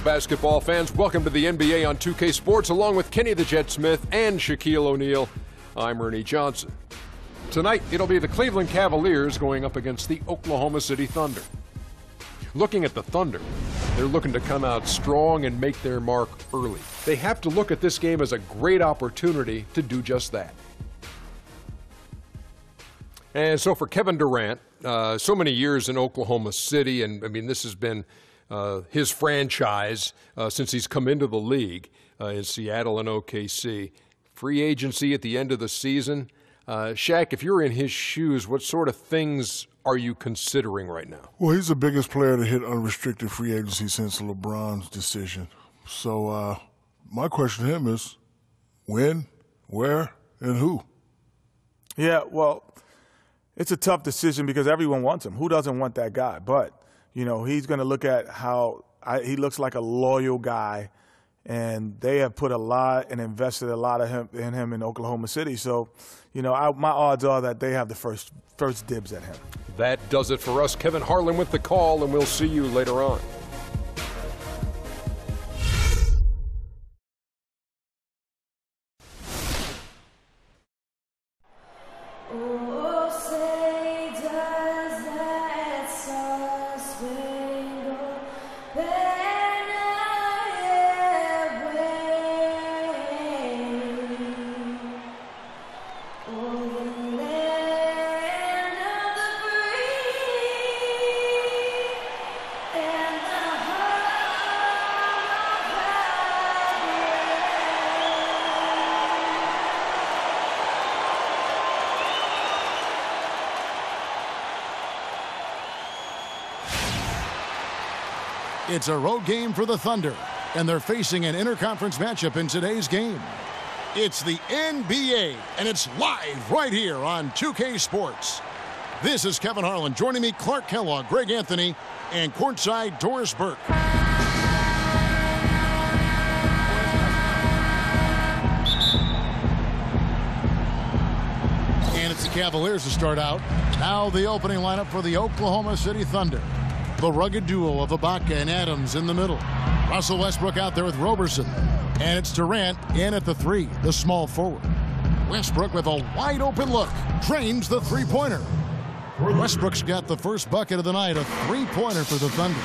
basketball fans. Welcome to the NBA on 2K Sports, along with Kenny the Jet Smith and Shaquille O'Neal. I'm Ernie Johnson. Tonight, it'll be the Cleveland Cavaliers going up against the Oklahoma City Thunder. Looking at the Thunder, they're looking to come out strong and make their mark early. They have to look at this game as a great opportunity to do just that. And so for Kevin Durant, so many years in Oklahoma City, and I mean, this has been his franchise since he's come into the league in Seattle and OKC. Free agency at the end of the season. Shaq, if you're in his shoes, what sort of things are you considering right now? Well, he's the biggest player to hit unrestricted free agency since LeBron's decision. So my question to him is when, where, and who? Yeah, well, it's a tough decision because everyone wants him. Who doesn't want that guy? But, you know, he's going to look at how he looks like a loyal guy, and they have put a lot and invested a lot of in him in Oklahoma City. So, you know, my odds are that they have the first dibs at him. That does it for us. Kevin Harlan with the call, and we'll see you later on. It's a road game for the Thunder, and they're facing an interconference matchup in today's game. It's the NBA, and it's live right here on 2K Sports. This is Kevin Harlan. Joining me, Clark Kellogg, Greg Anthony, and courtside Doris Burke. And it's the Cavaliers to start out. Now the opening lineup for the Oklahoma City Thunder. The rugged duo of Ibaka and Adams in the middle. Russell Westbrook out there with Roberson. And it's Durant in at the three, the small forward. Westbrook with a wide open look. Drains the three-pointer. Westbrook's got the first bucket of the night, a three-pointer for the Thunder.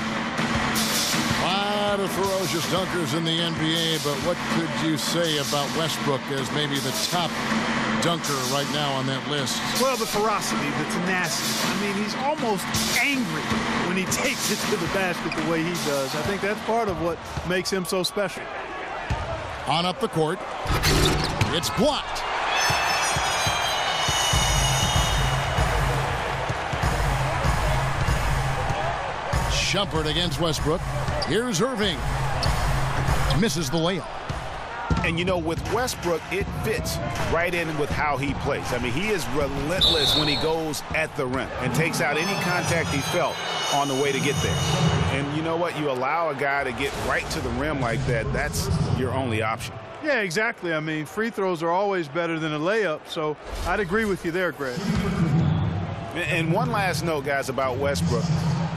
A lot of ferocious dunkers in the NBA, but what could you say about Westbrook as maybe the top dunker right now on that list? Well, the ferocity, the tenacity. I mean, he's almost angry when he takes it to the basket the way he does. I think that's part of what makes him so special. On up the court. It's blocked. Shumpert against Westbrook. Here's Irving. Misses the layup. And, you know, with Westbrook, it fits right in with how he plays. I mean, he is relentless when he goes at the rim and takes out any contact he felt on the way to get there. And you know what? You allow a guy to get right to the rim like that, that's your only option. Yeah, exactly. I mean, free throws are always better than a layup, so I'd agree with you there, Greg. And one last note, guys, about Westbrook.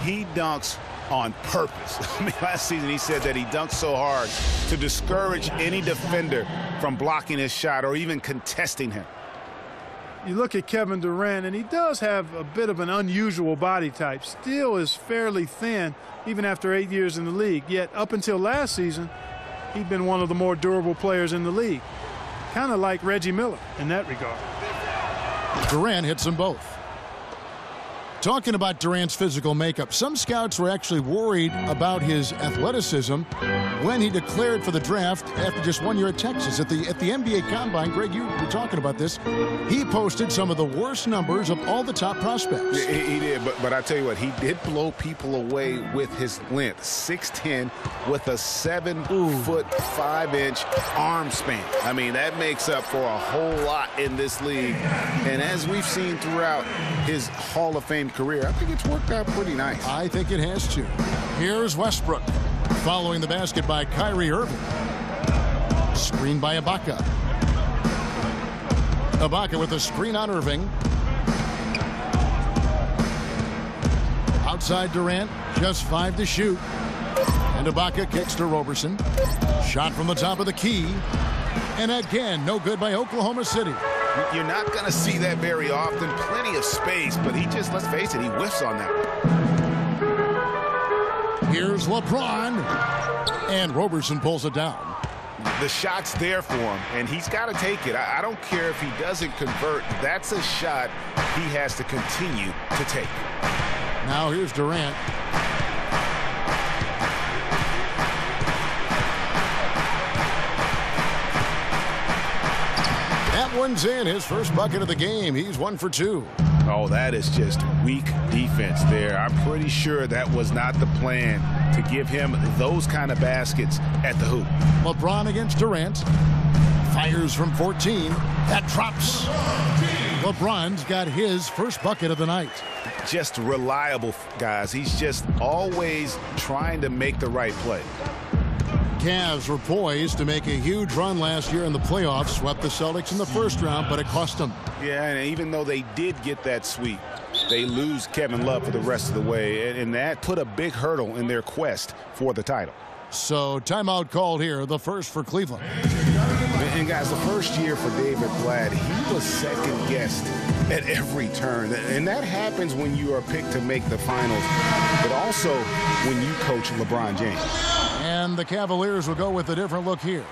He dunks on purpose. I mean, last season he said that he dunked so hard to discourage any defender from blocking his shot or even contesting him. You look at Kevin Durant, and he does have a bit of an unusual body type. Still is fairly thin, even after 8 years in the league. Yet, up until last season, he'd been one of the more durable players in the league. Kind of like Reggie Miller in that regard. Durant hits them both. Talking about Durant's physical makeup, some scouts were actually worried about his athleticism when he declared for the draft after just 1 year at Texas. At the NBA Combine, Greg, you were talking about this, he posted some of the worst numbers of all the top prospects. Yeah, he did, but I tell you what, he did blow people away with his length. 6'10", with a 7'5" arm span. I mean, that makes up for a whole lot in this league. And as we've seen throughout his Hall of Fame career, I think it's worked out pretty nice. I think it has to. Here's Westbrook following the basket by Kyrie Irving. Screen by Ibaka. Ibaka with a screen on Irving. Outside Durant, just 5 to shoot. And Ibaka kicks to Roberson. Shot from the top of the key. And again, no good by Oklahoma City. You're not going to see that very often. Plenty of space, but he just, let's face it, he whiffs on that one. Here's LeBron. And Roberson pulls it down. The shot's there for him, and he's got to take it. I don't care if he doesn't convert. That's a shot he has to continue to take. Now here's Durant. That one's in. His first bucket of the game. He's 1 for 2. Oh, that is just weak defense there. I'm pretty sure that was not the plan to give him those kind of baskets at the hoop. LeBron against Durant. Fires from 14. That drops. LeBron's got his first bucket of the night. Just reliable, guys. He's just always trying to make the right play. Cavs were poised to make a huge run last year in the playoffs. Swept the Celtics in the first round, but it cost them. Yeah, and even though they did get that sweep, they lose Kevin Love for the rest of the way, and that put a big hurdle in their quest for the title. So timeout called here, the first for Cleveland. And guys, the first year for David Blatt, he was second-guessed at every turn. And that happens when you are picked to make the finals, but also when you coach LeBron James. And the Cavaliers will go with a different look here.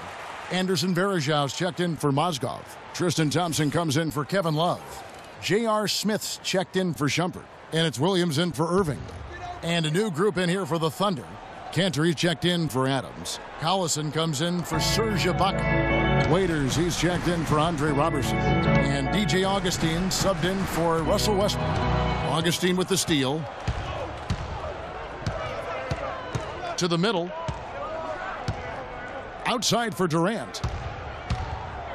Anderson Varejau's checked in for Mozgov. Tristan Thompson comes in for Kevin Love. J.R. Smith's checked in for Shumpert. And it's Williams in for Irving. And a new group in here for the Thunder. Cantor checked in for Adams. Collison comes in for Serge Ibaka. Waiters, he's checked in for Andre Robertson. And DJ Augustine subbed in for Russell Westbrook. Augustine with the steal. To the middle. Outside for Durant.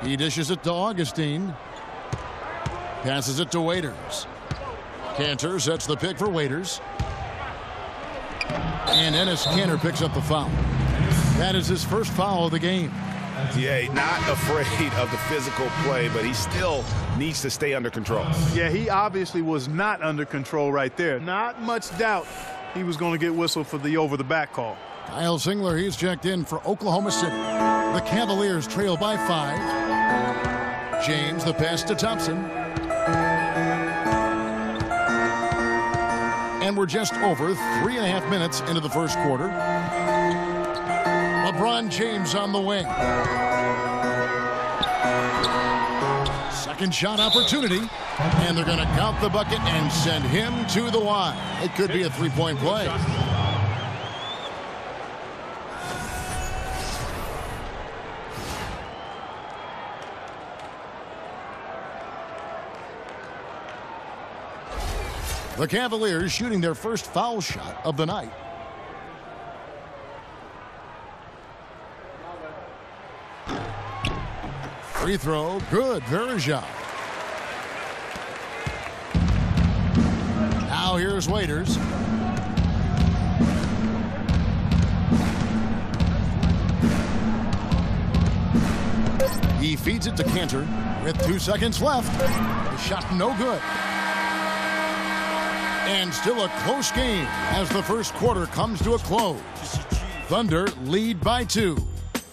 He dishes it to Augustine. Passes it to Waiters. Cantor sets the pick for Waiters. And Enes Kanter picks up the foul. That is his first foul of the game. Yeah, not afraid of the physical play, but he still needs to stay under control. Yeah, he obviously was not under control right there. Not much doubt he was going to get whistled for the over-the-back call. Kyle Singler, he's checked in for Oklahoma City. The Cavaliers trail by 5. James, the pass to Thompson. And we're just over 3.5 minutes into the first quarter. LeBron James on the wing. Second shot opportunity. And they're going to count the bucket and send him to the line. It could be a three-point play. The Cavaliers shooting their first foul shot of the night. Free throw, good, Varejao. Now here's Waiters. He feeds it to Cantor with 2 seconds left. The shot no good. And still a close game as the first quarter comes to a close. Thunder lead by 2.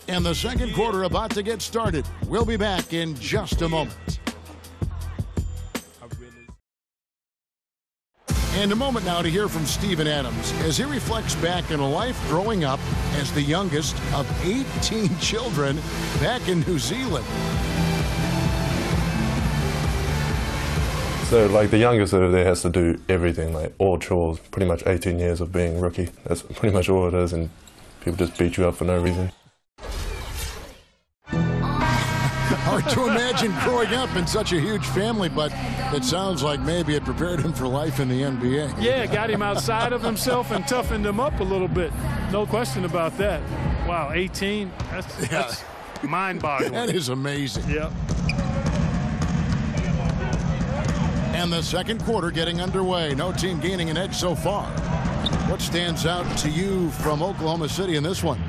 And the second quarter about to get started. We'll be back in just a moment. And a moment now to hear from Steven Adams as he reflects back on a life growing up as the youngest of 18 children back in New Zealand. So, like, the youngest over there has to do everything, like all chores, pretty much 18 years of being rookie. That's pretty much all it is, and people just beat you up for no reason. Hard to imagine growing up in such a huge family, but it sounds like maybe it prepared him for life in the NBA. Yeah, got him outside of himself and toughened him up a little bit. No question about that. Wow, 18, that's mind-boggling. That is amazing. Yep. And the second quarter getting underway. No team gaining an edge so far. What stands out to you from Oklahoma City in this one?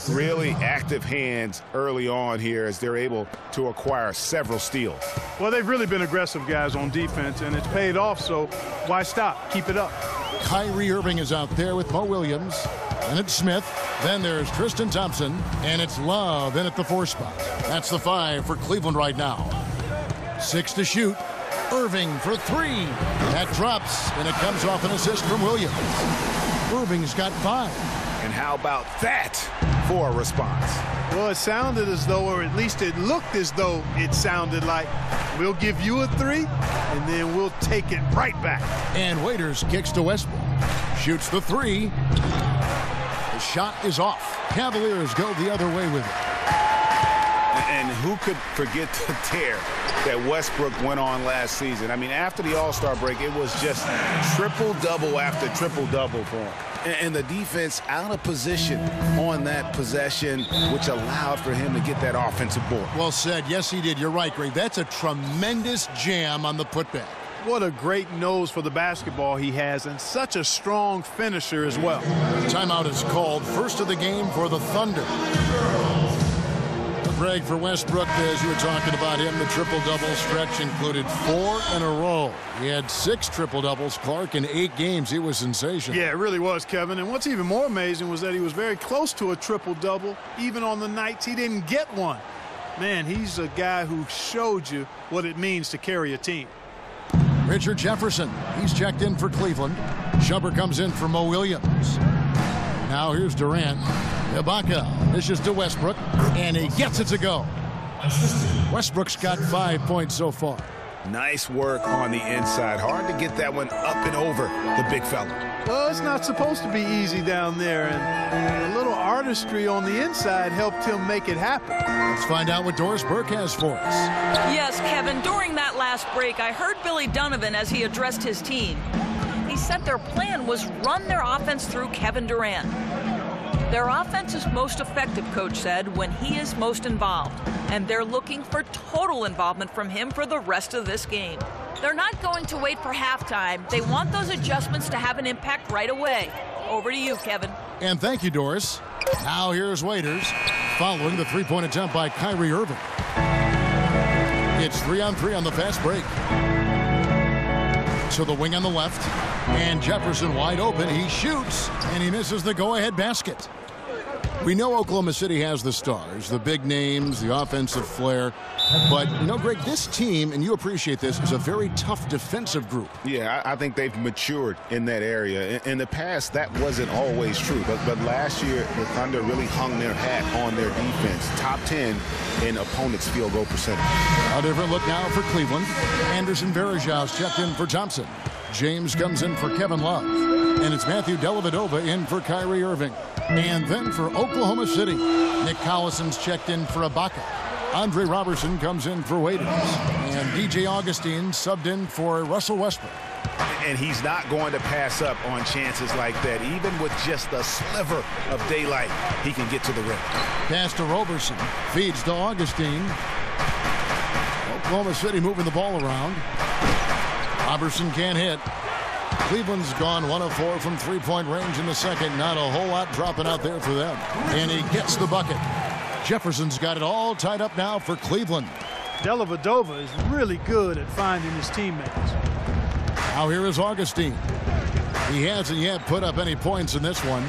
Really active hands early on here as they're able to acquire several steals. Well, they've really been aggressive guys on defense, and it's paid off, so why stop? Keep it up. Kyrie Irving is out there with Mo Williams. and it's Smith. Then there's Tristan Thompson, and it's Love in at the 4 spot. That's the 5 for Cleveland right now. 6 to shoot. Irving for 3. That drops, and it comes off an assist from Williams. Irving's got 5. And how about that for a response? Well, it sounded as though, or at least it looked as though it sounded like, we'll give you a 3, and then we'll take it right back. And Waiters kicks to Westbrook. Shoots the 3. The shot is off. Cavaliers go the other way with it. And who could forget the tear that Westbrook went on last season? I mean, after the All-Star break, it was just triple-double after triple-double for him. And the defense out of position on that possession, which allowed for him to get that offensive board. Well said. Yes, he did. You're right, Greg. That's a tremendous jam on the putback. What a great nose for the basketball he has, and such a strong finisher as well. Timeout is called. First of the game for the Thunder. Greg, for Westbrook, as you were talking about him, the triple-double stretch included 4 in a row. He had 6 triple-doubles, Clark, in 8 games. He was sensational. Yeah, it really was, Kevin. And what's even more amazing was that he was very close to a triple-double, even on the nights he didn't get one. Man, he's a guy who showed you what it means to carry a team. Richard Jefferson, he's checked in for Cleveland. Schubert comes in for Mo Williams. Now here's Durant. Ibaka dishes to Westbrook, and he gets it to go. Westbrook's got 5 points so far. Nice work on the inside. Hard to get that one up and over the big fella. Well, it's not supposed to be easy down there, and a little artistry on the inside helped him make it happen. Let's find out what Doris Burke has for us. Yes, Kevin, during that last break, I heard Billy Donovan as he addressed his team. He said their plan was run their offense through Kevin Durant. Their offense is most effective, Coach said, when he is most involved. And they're looking for total involvement from him for the rest of this game. They're not going to wait for halftime. They want those adjustments to have an impact right away. Over to you, Kevin. And thank you, Doris. Now here's Waiters, following the 3-point attempt by Kyrie Irving. It's 3-on-3 on the fast break. To the wing on the left, and Jefferson wide open. He shoots, and he misses the go-ahead basket. We know Oklahoma City has the stars, the big names, the offensive flair. But, you know, Greg, this team, and you appreciate this, is a very tough defensive group. Yeah, I think they've matured in that area. In the past, that wasn't always true. But last year, the Thunder really hung their hat on their defense. Top 10 in opponents' field goal percentage. A different look now for Cleveland. Anderson Varejau's checked in for Thompson. James comes in for Kevin Love. And it's Matthew Dellavedova in for Kyrie Irving. And then for Oklahoma City, Nick Collison's checked in for Ibaka. Andre Robertson comes in for Waiters. And DJ Augustine subbed in for Russell Westbrook. And he's not going to pass up on chances like that. Even with just a sliver of daylight, he can get to the rim. Pass to Robertson. Feeds to Augustine. Oklahoma City moving the ball around. Robertson can't hit. Cleveland's gone 1 of 4 from 3-point range in the second. Not a whole lot dropping out there for them. And he gets the bucket. Jefferson's got it all tied up now for Cleveland. Dellavedova is really good at finding his teammates. Now here is Augustine. He hasn't yet put up any points in this one.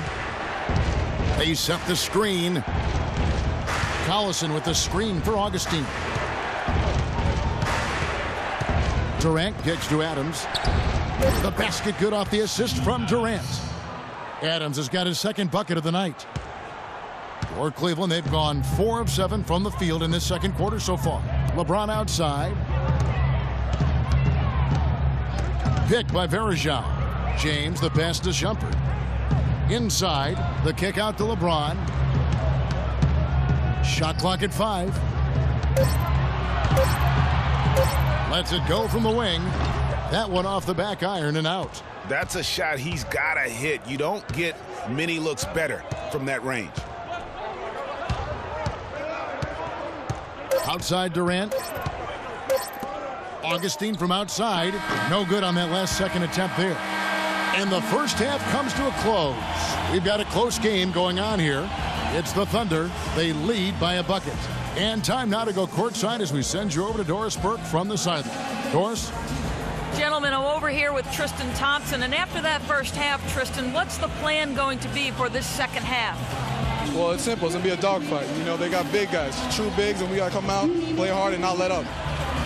They set the screen. Collison with the screen for Augustine. Durant kicks to Adams. The basket good off the assist from Durant. Adams has got his second bucket of the night. For Cleveland, they've gone 4 of 7 from the field in this second quarter so far. LeBron outside. Picked by Varejao. James, the pass to Shumpert. Inside, the kick out to LeBron. Shot clock at 5. Lets it go from the wing. That one off the back iron and out. That's a shot he's got to hit. You don't get many looks better from that range. Outside Durant. Augustine from outside. No good on that last second attempt there. And the first half comes to a close. We've got a close game going on here. It's the Thunder. They lead by a bucket. And time now to go courtside as we send you over to Doris Burke from the sideline. Doris? Gentlemen, I'm over here with Tristan Thompson, and after that first half, Tristan, what's the plan going to be for this second half? Well, it's simple. It's going to be a dogfight. You know, they got big guys, true bigs, and we got to come out, play hard, and not let up.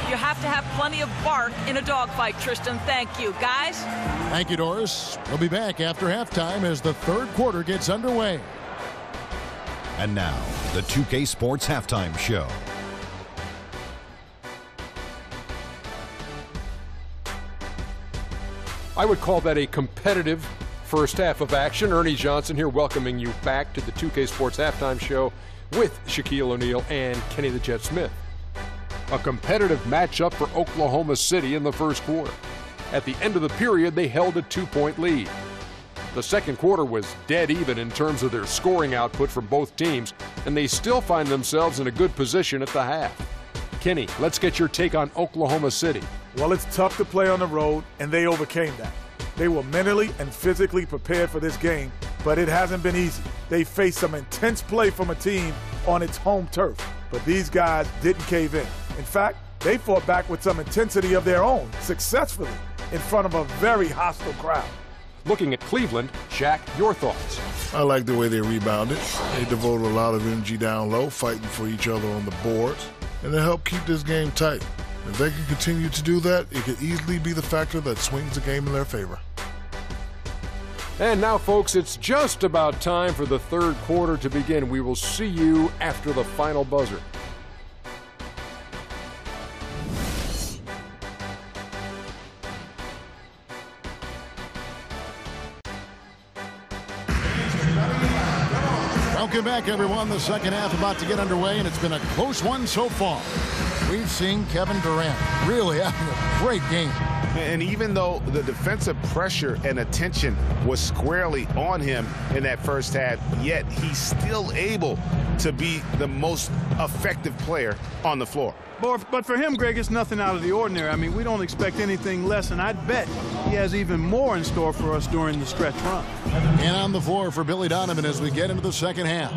You have to have plenty of bark in a dogfight, Tristan. Thank you. Guys? Thank you, Doris. We'll be back after halftime as the third quarter gets underway. And now, the 2K Sports Halftime Show. I would call that a competitive first half of action. Ernie Johnson here welcoming you back to the 2K Sports Halftime Show with Shaquille O'Neal and Kenny the Jet Smith. A competitive matchup for Oklahoma City in the first quarter. At the end of the period, they held a 2-point lead. The second quarter was dead even in terms of their scoring output from both teams, and they still find themselves in a good position at the half. Kenny, let's get your take on Oklahoma City. Well, it's tough to play on the road, and they overcame that. They were mentally and physically prepared for this game, but it hasn't been easy. They faced some intense play from a team on its home turf, but these guys didn't cave in. In fact, they fought back with some intensity of their own, successfully, in front of a very hostile crowd. Looking at Cleveland, Shaq, your thoughts? I like the way they rebounded. They devoted a lot of energy down low, fighting for each other on the boards, and they helped keep this game tight. If they can continue to do that, it could easily be the factor that swings the game in their favor. And now, folks, it's just about time for the third quarter to begin. We will see you after the final buzzer. Welcome back, everyone. The second half about to get underway, and it's been a close one so far. We've seen Kevin Durant really having a great game. And even though the defensive pressure and attention was squarely on him in that first half, yet he's still able to be the most effective player on the floor. But for him, Greg, it's nothing out of the ordinary. I mean, we don't expect anything less, and I'd bet he has even more in store for us during the stretch run. And on the floor for Billy Donovan as we get into the second half.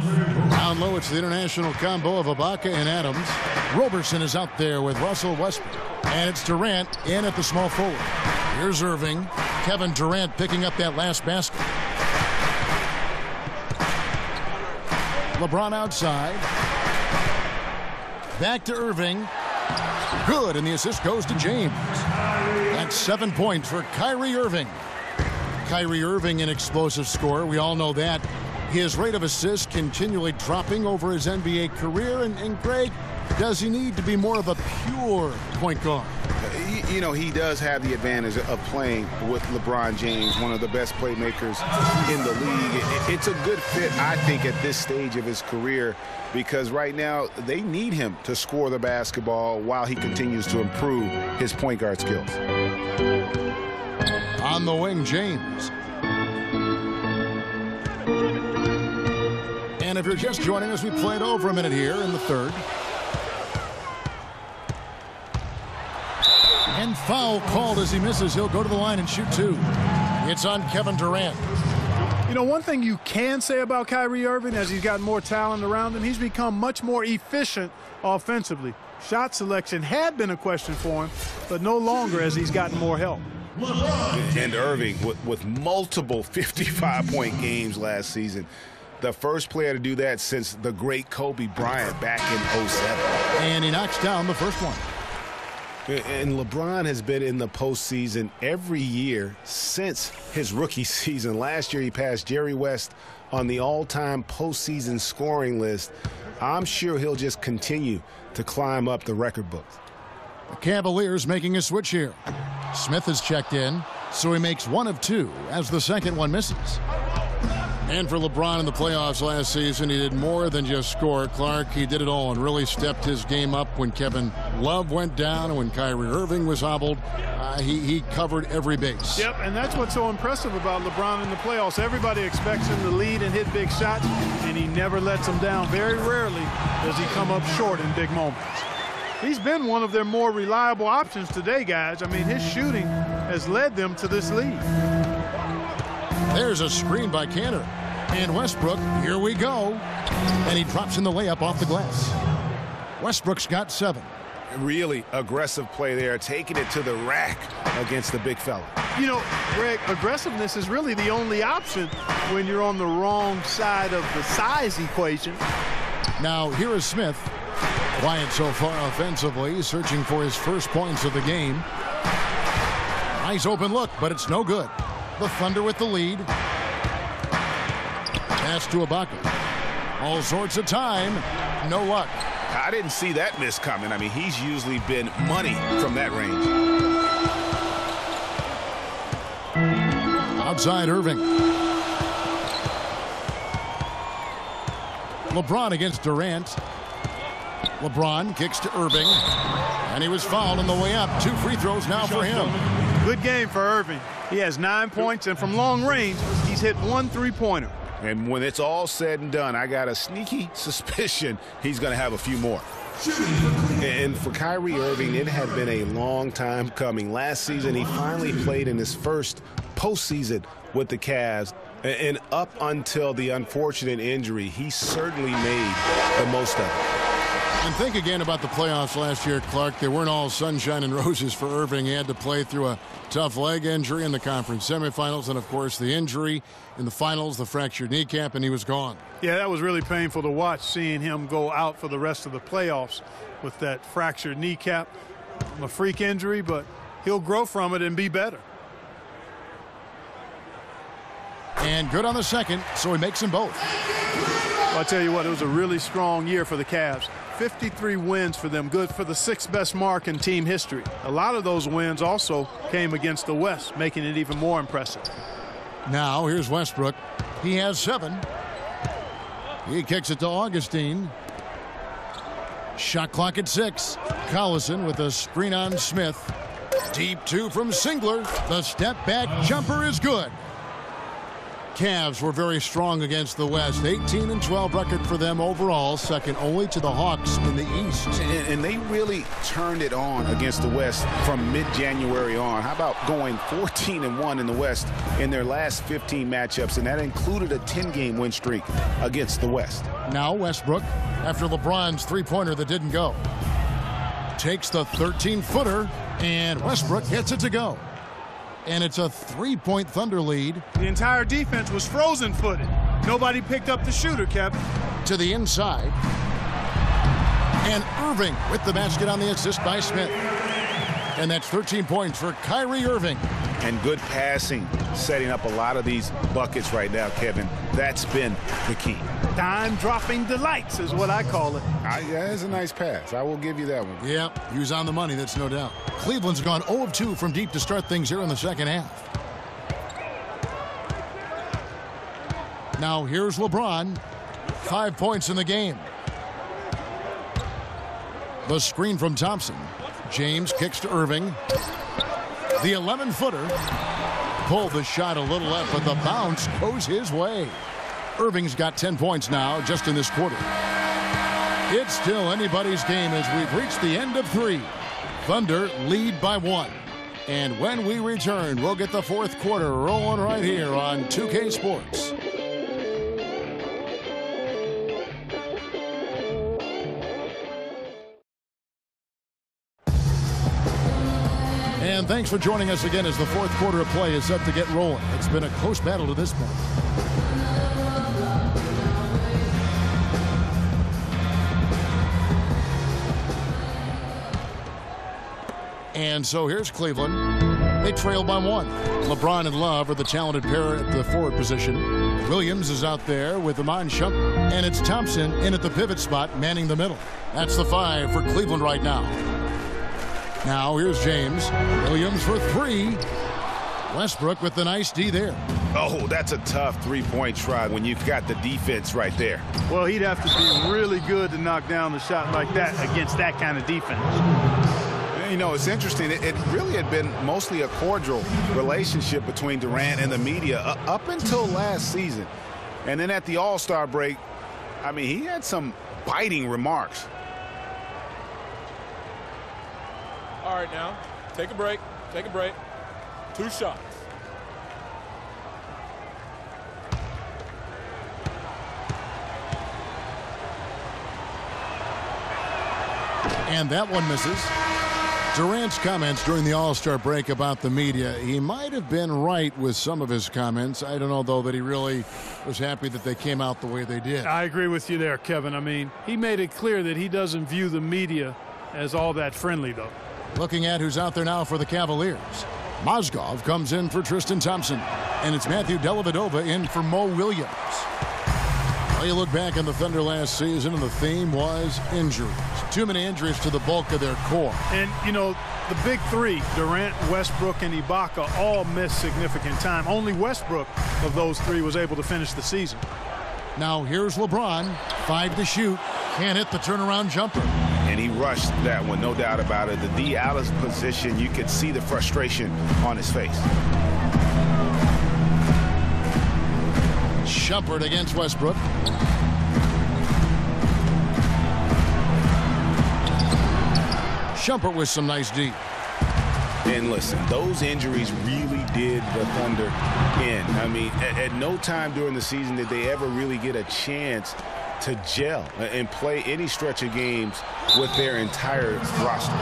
Down low, it's the international combo of Ibaka and Adams. Roberson is out there with Russell Westbrook. And it's Durant in at the small forward. Here's Irving. Kevin Durant picking up that last basket. LeBron outside. Back to Irving. Good, and the assist goes to James. That's 7 points for Kyrie Irving. Kyrie Irving, an explosive scorer. We all know that. His rate of assists continually dropping over his NBA career. And Greg, does he need to be more of a pure point guard? You know, he does have the advantage of playing with LeBron James, one of the best playmakers in the league. It's a good fit, I think, at this stage of his career, because right now they need him to score the basketball while he continues to improve his point guard skills. On the wing, James. And if you're just joining us, we played over a minute here in the third. And foul called as he misses. He'll go to the line and shoot two. It's on Kevin Durant. You know, one thing you can say about Kyrie Irving, as he's got more talent around him, he's become much more efficient offensively. Shot selection had been a question for him, but no longer as he's gotten more help. And Irving, with multiple 55-point games last season, the first player to do that since the great Kobe Bryant back in 07. And he knocks down the first one. And LeBron has been in the postseason every year since his rookie season. Last year, he passed Jerry West on the all-time postseason scoring list. I'm sure he'll just continue to climb up the record books. The Cavaliers making a switch here. Smith has checked in, so he makes one of two as the second one misses. And for LeBron in the playoffs last season, he did more than just score. Clark, he did it all and really stepped his game up when Kevin Love went down and when Kyrie Irving was hobbled. He covered every base. Yep, and that's what's so impressive about LeBron in the playoffs. Everybody expects him to lead and hit big shots, and he never lets them down. Very rarely does he come up short in big moments. He's been one of their more reliable options today, guys. I mean, his shooting has led them to this lead. There's a screen by Cantor. And Westbrook, here we go. And he drops in the layup off the glass. Westbrook's got 7. Really aggressive play there, taking it to the rack against the big fella. You know, Greg, aggressiveness is really the only option when you're on the wrong side of the size equation. Now, here is Smith. Quiet so far offensively, searching for his first points of the game. Nice open look, but it's no good. The Thunder with the lead. Pass to Ibaka. All sorts of time. No luck. I didn't see that miss coming. I mean, he's usually been money from that range. Outside Irving. LeBron against Durant. LeBron kicks to Irving. And he was fouled on the way up. 2 free throws now for him. Good game for Irving. He has 9 points, and from long range, he's hit 1 3-pointer. And when it's all said and done, I got a sneaky suspicion he's going to have a few more. And for Kyrie Irving, it had been a long time coming. Last season, he finally played in his first postseason with the Cavs. And up until the unfortunate injury, he certainly made the most of it. And think again about the playoffs last year, Clark. They weren't all sunshine and roses for Irving. He had to play through a tough leg injury in the conference semifinals, and, of course, the injury in the finals, the fractured kneecap, and he was gone. Yeah, that was really painful to watch, seeing him go out for the rest of the playoffs with that fractured kneecap. A freak injury, but he'll grow from it and be better. And good on the second, so he makes them both. Well, I'll tell you what, it was a really strong year for the Cavs. 53 wins for them, good for the 6th best mark in team history. A lot of those wins also came against the West, making it even more impressive. Now, here's Westbrook. He has 7. He kicks it to Augustine. Shot clock at 6. Collison with a screen on Smith. Deep 2 from Singler. The step back jumper is good. Cavs were very strong against the West. 18-12 record for them overall, second only to the Hawks in the East. And they really turned it on against the West from mid-January on. How about going 14-1 in the West in their last 15 matchups, and that included a 10-game win streak against the West. Now Westbrook, after LeBron's three-pointer that didn't go, takes the 13-footer, and Westbrook gets it to go. And it's a 3-point Thunder lead. The entire defense was frozen-footed. Nobody picked up the shooter, Kevin. To the inside. And Irving with the basket on the assist by Smith. And that's 13 points for Kyrie Irving. And good passing, setting up a lot of these buckets right now, Kevin. That's been the key. Dime-dropping delights is what I call it. Yeah, that's a nice pass. I will give you that one. Yeah, he was on the money, that's no doubt. Cleveland's gone 0 of 2 from deep to start things here in the second half. Now here's LeBron. 5 points in the game. The screen from Thompson. James kicks to Irving. The 11-footer. Pulled the shot a little left, but the bounce goes his way. Irving's got 10 points now just in this quarter. It's still anybody's game as we've reached the end of 3. Thunder lead by 1. And when we return, we'll get the fourth quarter rolling right here on 2K Sports. And thanks for joining us again as the fourth quarter of play is set to get rolling. It's been a close battle to this point. And so here's Cleveland. They trail by 1. LeBron and Love are the talented pair at the forward position. Williams is out there with Iman Shumpert. And it's Thompson in at the pivot spot, manning the middle. That's the 5 for Cleveland right now. Now here's James. Williams for 3. Westbrook with the nice D there. Oh, that's a tough three-point try when you've got the defense right there. Well, he'd have to be really good to knock down the shot like that against that kind of defense. You know, it's interesting. It really had been mostly a cordial relationship between Durant and the media up until last season. And then at the All-Star break, I mean, he had some biting remarks. All right, now, take a break. Take a break. 2 shots. And that one misses. Durant's comments during the All-Star break about the media, he might have been right with some of his comments. I don't know, though, that he really was happy that they came out the way they did. I agree with you there, Kevin. I mean, he made it clear that he doesn't view the media as all that friendly, though. Looking at who's out there now for the Cavaliers. Mozgov comes in for Tristan Thompson, and it's Matthew Dellavedova in for Mo Williams. Well, you look back on the Thunder last season, and the theme was injuries. Too many injuries to the bulk of their core. And, you know, the big three, Durant, Westbrook, and Ibaka, all missed significant time. Only Westbrook of those three was able to finish the season. Now here's LeBron, 5 to shoot. Can't hit the turnaround jumper. And he rushed that one, no doubt about it. The D out of position, you could see the frustration on his face. Shumpert against Westbrook. Shumpert with some nice D. And listen, those injuries really did the Thunder in. I mean, at no time during the season did they ever really get a chance to gel and play any stretch of games with their entire roster.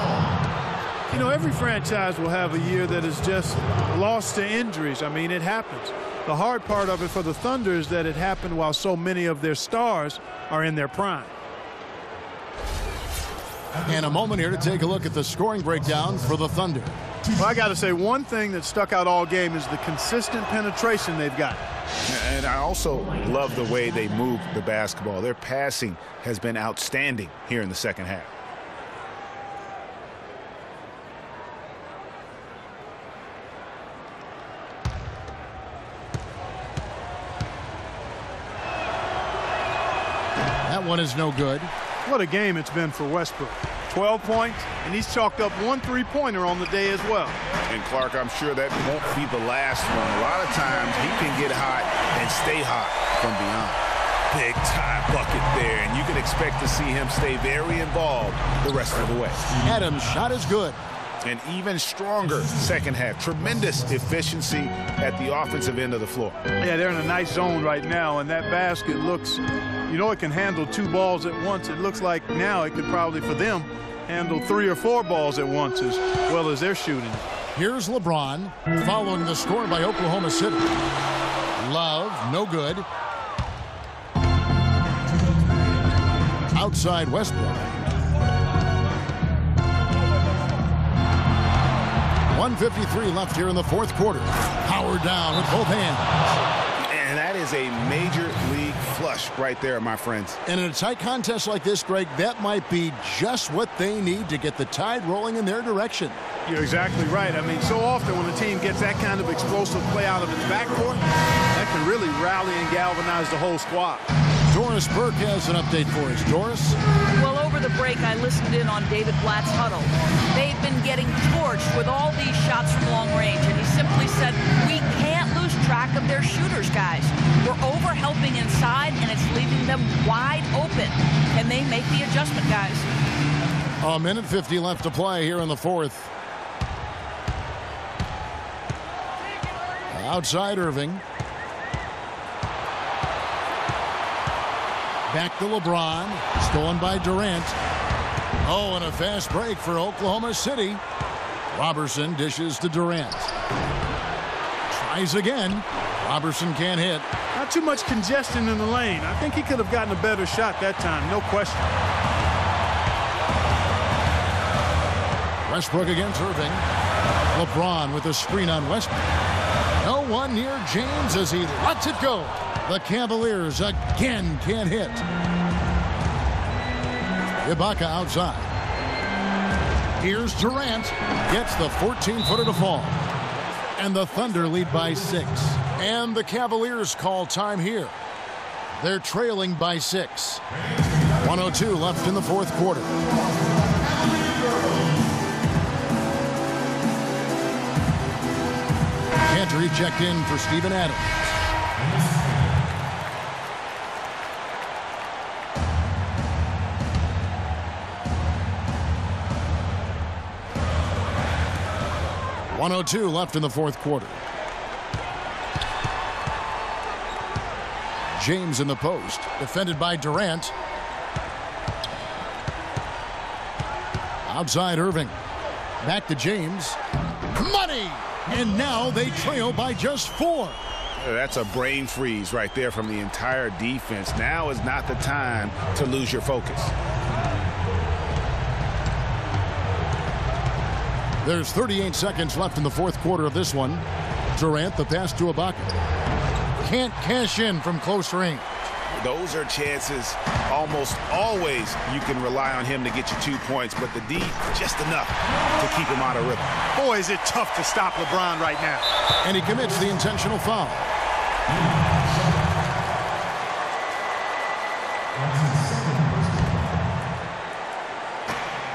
You know, every franchise will have a year that is just lost to injuries. I mean, it happens. The hard part of it for the Thunder is that it happened while so many of their stars are in their prime. And a moment here to take a look at the scoring breakdown for the Thunder. Well, I got to say, one thing that stuck out all game is the consistent penetration they've got. And I also love the way they move the basketball. Their passing has been outstanding here in the second half. That one is no good. What a game it's been for Westbrook. 12 points, and he's chalked up 1 3-pointer on the day as well. And Clark, I'm sure that won't be the last one. A lot of times he can get hot and stay hot from beyond. Big time bucket there, and you can expect to see him stay very involved the rest of the way. Adams' shot is good. An even stronger second half. Tremendous efficiency at the offensive end of the floor. Yeah, they're in a nice zone right now, and that basket looks, you know, it can handle 2 balls at once. It looks like now it could probably, for them, handle 3 or 4 balls at once as well as they're shooting. Here's LeBron following the score by Oklahoma City. Love, no good. Outside Westbrook. 1:53 left here in the fourth quarter. Power down with both hands. And that is a major league flush right there, my friends. And in a tight contest like this, Greg, that might be just what they need to get the tide rolling in their direction. You're exactly right. I mean, so often when a team gets that kind of explosive play out of its backcourt, that can really rally and galvanize the whole squad. Doris Burke has an update for us. Doris? Well, over the break, I listened in on David Blatt's huddle. They've been getting torched with all these shots from long range, and he simply said, we can't lose track of their shooters, guys. We're over-helping inside, and it's leaving them wide open. Can they make the adjustment, guys? 1:50 left to play here in the fourth. Outside Irving. Back to LeBron. Stolen by Durant. Oh, and a fast break for Oklahoma City. Robertson dishes to Durant. Tries again. Robertson can't hit. Not too much congestion in the lane. I think he could have gotten a better shot that time, no question. Westbrook against Irving. LeBron with a screen on Westbrook. No one near James as he lets it go. The Cavaliers again can't hit. Ibaka outside. Here's Durant. Gets the 14-footer to fall. And the Thunder lead by 6. And the Cavaliers call time here. They're trailing by 6. 1:02 left in the fourth quarter. Cantor checked in for Steven Adams. .102 left in the fourth quarter. James in the post, defended by Durant. Outside Irving. Back to James. Money! And now they trail by just 4. That's a brain freeze right there from the entire defense. Now is not the time to lose your focus. There's 38 seconds left in the fourth quarter of this one. Durant, the pass to Ibaka. Can't cash in from close range. Those are chances almost always you can rely on him to get you 2 points, but the D just enough to keep him out of rhythm. Boy, is it tough to stop LeBron right now. And he commits the intentional foul.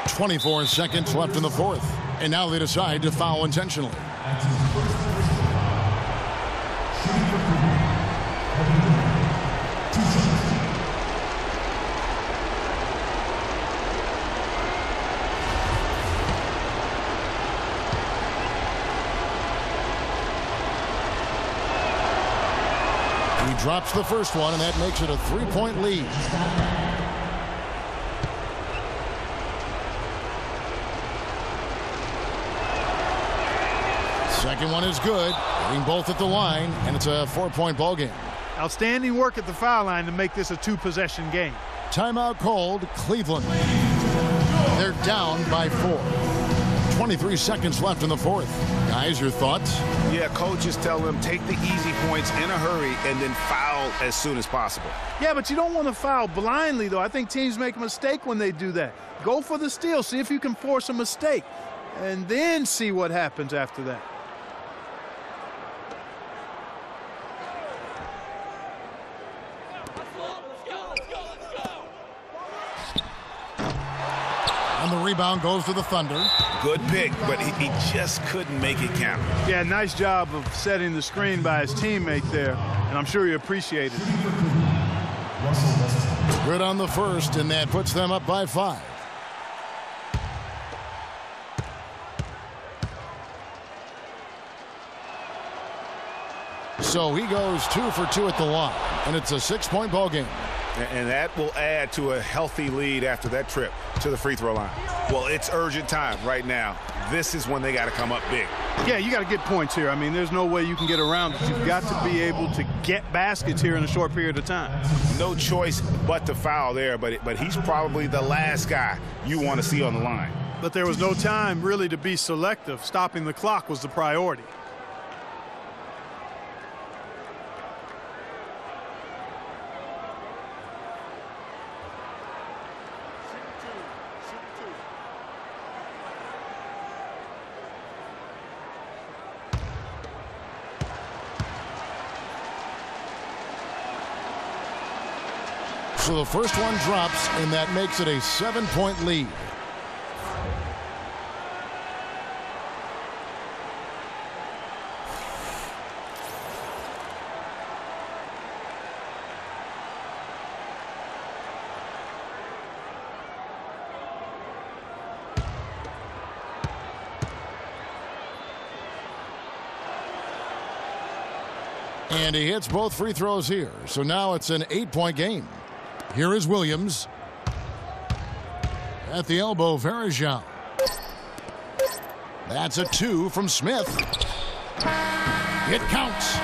"24 seconds left in the fourth. And now they decide to foul intentionally. He drops the first one, and that makes it a 3-point lead. Second one is good, hitting both at the line, and it's a 4-point ball game. Outstanding work at the foul line to make this a 2-possession game. Timeout called. Cleveland. They're down by 4. 23 seconds left in the fourth. Guys, your thoughts? Yeah, coaches tell them take the easy points in a hurry and then foul as soon as possible. Yeah, but you don't want to foul blindly, though. I think teams make a mistake when they do that. Go for the steal. See if you can force a mistake, and then see what happens after that. And the rebound goes to the Thunder. Good pick, but he just couldn't make it count. Yeah, nice job of setting the screen by his teammate there, and I'm sure he appreciated it. Good on the first, and that puts them up by 5. So he goes 2 for 2 at the line, and it's a 6-point ball game. And that will add to a healthy lead after that trip to the free throw line. Well, it's urgent time right now. This is when they got to come up big. Yeah, you got to get points here. I mean, there's no way you can get around it. You've got to be able to get baskets here in a short period of time. No choice but to foul there, but he's probably the last guy you want to see on the line. But there was no time really to be selective. Stopping the clock was the priority. So the first one drops, and that makes it a 7-point lead. And he hits both free throws here. So now it's an 8-point game. Here is Williams. At the elbow, Varejao. That's a 2 from Smith. It counts.